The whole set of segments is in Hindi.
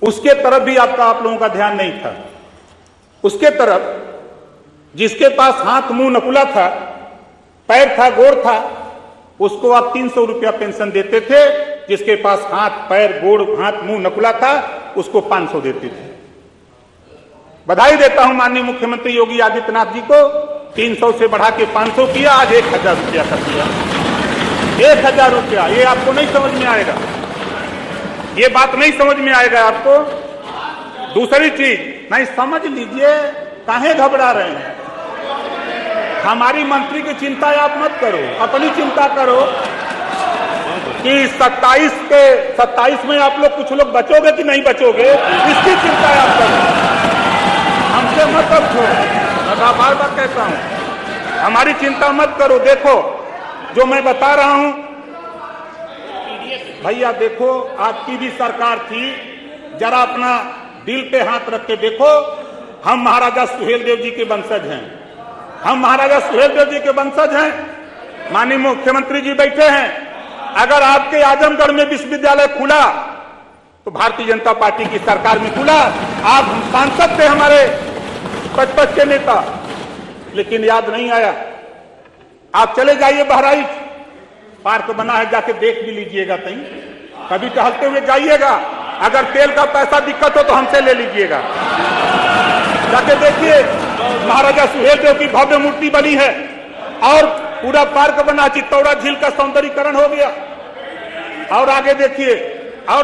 उसके तरफ भी आप लोगों का ध्यान नहीं था। उसके तरफ जिसके पास हाथ मुंह नकुला था, पैर था, गोड़ था, उसको आप 300 रुपया पेंशन देते थे। जिसके पास हाथ पैर गोड़ हाथ मुंह नकुला था उसको 500 देते थे। बधाई देता हूं माननीय मुख्यमंत्री योगी आदित्यनाथ जी को, 300 से बढ़ा के 500 किया, आज 1000 रुपया कर दिया। 1000 रुपया, ये आपको नहीं समझ में आएगा, ये बात नहीं समझ में आएगा आपको। दूसरी चीज नहीं समझ लीजिए, काहे घबरा रहे हैं? हमारी मंत्री की चिंता आप मत करो, अपनी चिंता करो कि 27 में आप लोग कुछ लोग बचोगे कि नहीं बचोगे, इसकी चिंता आप करो, हमसे मत पूछो। मैं बार बार कहता हूं, हमारी चिंता मत करो। देखो जो मैं बता रहा हूं भैया, देखो आपकी भी सरकार थी, जरा अपना दिल पे हाथ रख के देखो। हम महाराजा सुहेलदेव जी के वंशज हैं, हम महाराजा सुहेलदेव जी के वंशज हैं। माननीय मुख्यमंत्री जी बैठे हैं, अगर आपके आजमगढ़ में विश्वविद्यालय खुला तो भारतीय जनता पार्टी की सरकार में खुला। आप सांसद थे हमारे 55 के नेता, लेकिन याद नहीं आया। आप चले जाइए बहराइच, पार्क बना है, जाके देख भी लीजिएगा, कहीं कभी टहलते हुए जाइएगा। अगर तेल का पैसा दिक्कत हो तो हमसे ले लीजिएगा, जाके देखिए। महाराजा सुहेलदेव की भव्य मूर्ति बनी है और पूरा पार्क बना, चित्तौड़ा झील का सौंदर्यीकरण हो गया। और आगे देखिए, और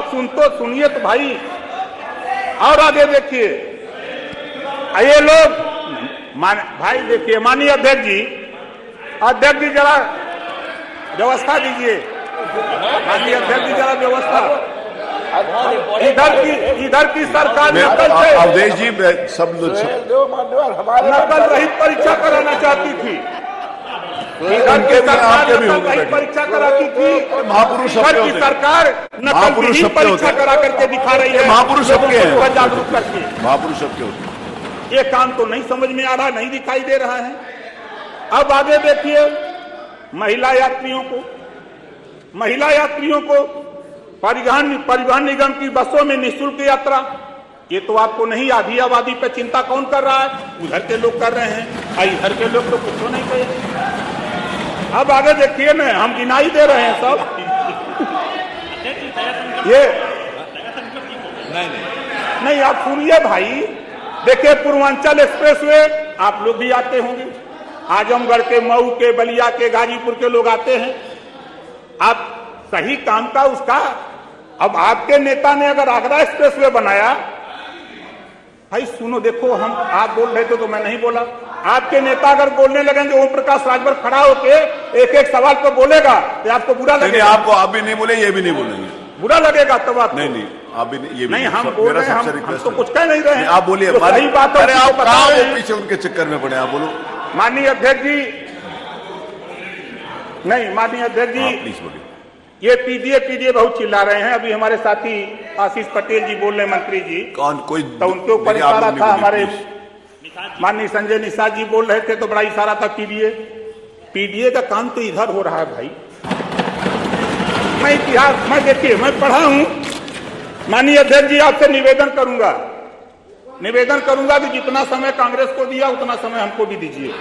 सुनिए तो भाई, और आगे देखिए। ये लोग भाई देखिए, माननीय अध्यक्ष जी जरा व्यवस्था दीजिए, माननीय अध्यक्ष जी जरा व्यवस्था। इधर की सरकार अवधेश जी सब नकल रहित परीक्षा कराना चाहती थी, इधर की सरकार नकल रहित परीक्षा कराती थी। महापुरुष की सरकार नकल रहित परीक्षा करा करके दिखा रही है, महापुरुष सबके हैं, जागरूक करके। महापुरुष सबके होते। ये काम तो नहीं समझ में आ रहा, नहीं दिखाई दे रहा है। अब आगे देखिए, महिला यात्रियों को परिवहन निगम की बसों में निःशुल्क यात्रा। ये तो आपको नहीं, आधी आबादी पे चिंता कौन कर रहा है? उधर के लोग कर रहे हैं, इधर के लोग तो कुछ नहीं कहे। अब आगे देखिए ना, हम गिनाई दे रहे हैं सब। ये नहीं, आप सुनिए भाई, देखिए पूर्वांचल एक्सप्रेसवे आप लोग भी आते होंगे, आजमगढ़ के, मऊ के, बलिया के, गाजीपुर के लोग आते हैं। आप सही काम का उसका, अब आपके नेता ने अगर आगरा एक्सप्रेसवे बनाया, भाई सुनो, देखो हम आप बोल रहे थे तो मैं नहीं बोला। आपके नेता अगर बोलने लगेंगे, ओम प्रकाश राजभर खड़ा होके एक एक सवाल पर बोलेगा तो आपको बुरा लगेगा। आपको आप भी नहीं बोले, ये भी नहीं बोलेंगे, बुरा लगेगा तब आप नहीं आप भी नहीं, ये भी नहीं। हम बोल रहे हैं, हम तो कुछ कह नहीं रहे हैं। आप बोलिए, सही बात है, आप पीछे उनके चक्कर में पड़े, आप बोलो। माननीय अध्यक्ष जी, नहीं माननीय अध्यक्ष जी, प्लीज बोलिए। ये पीडीए बहुत चिल्ला रहे हैं। अभी हमारे साथी आशीष पटेल जी बोल रहे, मंत्री जी, कौन कोई तो उनके ऊपर इशारा था। हमारे माननीय संजय निषाद जी बोल रहे थे तो बड़ा इशारा था पीडीए का काम तो इधर हो रहा है भाई। मैं इतिहास में देखिए, मैं पढ़ा हूं। माननीय अध्यक्ष जी, आपसे निवेदन करूंगा कि जितना समय कांग्रेस को दिया उतना समय हमको भी दीजिए।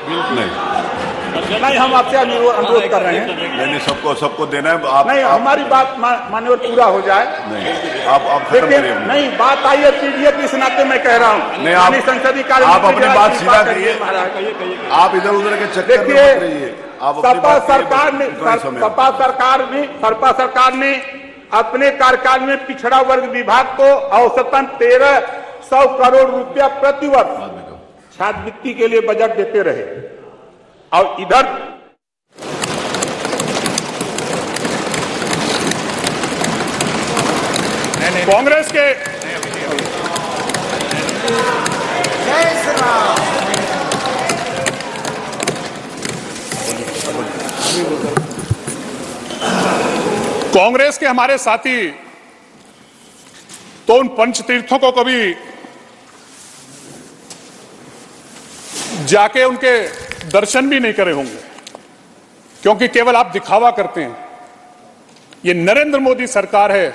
नहीं, हम आपसे अनुरोध कर रहे हैं। नहीं, सबको देना है। आप नहीं, हमारी बात मान्यवर पूरा हो जाए। नहीं, आप खत्म करिए। नहीं, बात आई है पीडीए की, इस नाते मैं कह रहा हूँ। नहीं, आप संसदीय कार्य, आप अपनी बात सीधा करिए, आप इधर उधर के चक्कर में मत रहिए। सपा सरकार ने अपने कार्यकाल में पिछड़ा वर्ग विभाग को औसतन 1300 करोड़ रुपया प्रतिवर्ष छात्रवृत्ति के लिए बजट देते रहे। और इधर कांग्रेस के हमारे साथी तो उन पंचतीर्थों को कभी जाके उनके दर्शन भी नहीं करे होंगे, क्योंकि केवल आप दिखावा करते हैं। ये नरेंद्र मोदी सरकार है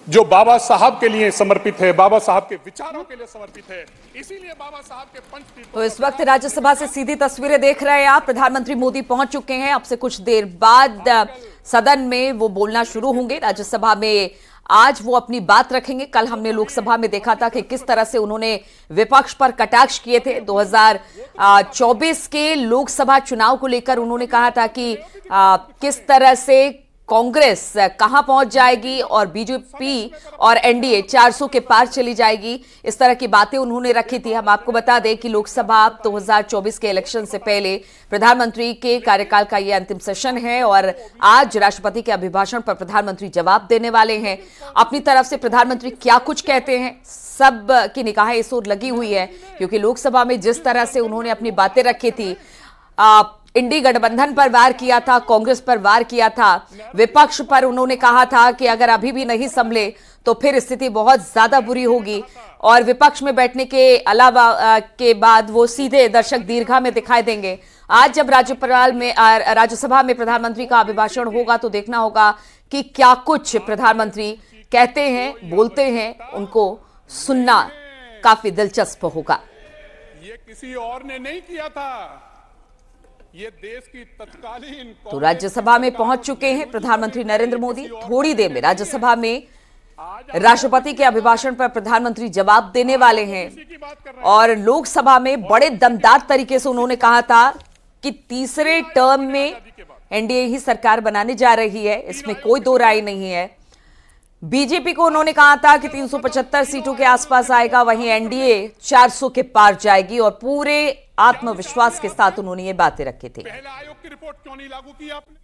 जो बाबा साहब के लिए समर्पित है, बाबा साहब के विचारों के लिए समर्पित है। इसीलिए बाबा साहब के पंच। तो इस वक्त राज्यसभा से सीधी तस्वीरें देख रहे हैं आप। प्रधानमंत्री मोदी पहुंच चुके हैं। अब से कुछ देर बाद सदन में वो बोलना शुरू होंगे। राज्यसभा में आज वो अपनी बात रखेंगे। कल हमने लोकसभा में देखा था कि किस तरह से उन्होंने विपक्ष पर कटाक्ष किए थे। 2024 के लोकसभा चुनाव को लेकर उन्होंने कहा था कि किस तरह से कांग्रेस कहां पहुंच जाएगी और बीजेपी और एनडीए 400 के पार चली जाएगी। इस तरह की बातें उन्होंने रखी थी। हम आपको बता दें कि लोकसभा 2024 के इलेक्शन से पहले प्रधानमंत्री के कार्यकाल का यह अंतिम सेशन है और आज राष्ट्रपति के अभिभाषण पर प्रधानमंत्री जवाब देने वाले हैं। अपनी तरफ से प्रधानमंत्री क्या कुछ कहते हैं, सब की निगाहें इस ओर लगी हुई है, क्योंकि लोकसभा में जिस तरह से उन्होंने अपनी बातें रखी थी, इंडी गठबंधन पर वार किया था, कांग्रेस पर वार किया था, विपक्ष पर उन्होंने कहा था कि अगर अभी भी नहीं संभले तो फिर स्थिति बहुत ज्यादा बुरी होगी और विपक्ष में बैठने के अलावा के बाद वो सीधे दर्शक दीर्घा में दिखाई देंगे। आज जब राज्यसभा में प्रधानमंत्री का अभिभाषण होगा तो देखना होगा कि क्या कुछ प्रधानमंत्री कहते हैं, बोलते हैं। उनको सुनना काफी दिलचस्प होगा। ये किसी और ने नहीं किया था, ये देश की तत्कालीन। तो राज्यसभा में पहुंच चुके हैं प्रधानमंत्री नरेंद्र मोदी। थोड़ी देर में राज्यसभा में राष्ट्रपति के अभिभाषण पर प्रधानमंत्री जवाब देने वाले हैं और लोकसभा में बड़े दमदार तरीके से उन्होंने कहा था कि तीसरे टर्म में एनडीए ही सरकार बनाने जा रही है, इसमें कोई दो राय नहीं है। बीजेपी को उन्होंने कहा था कि 375 सीटों के आसपास आएगा, वहीं एनडीए 400 के पार जाएगी और पूरे आत्मविश्वास के साथ उन्होंने ये बातें रखी थी। पहले आयोग की रिपोर्ट क्यों नहीं लागू की आपने?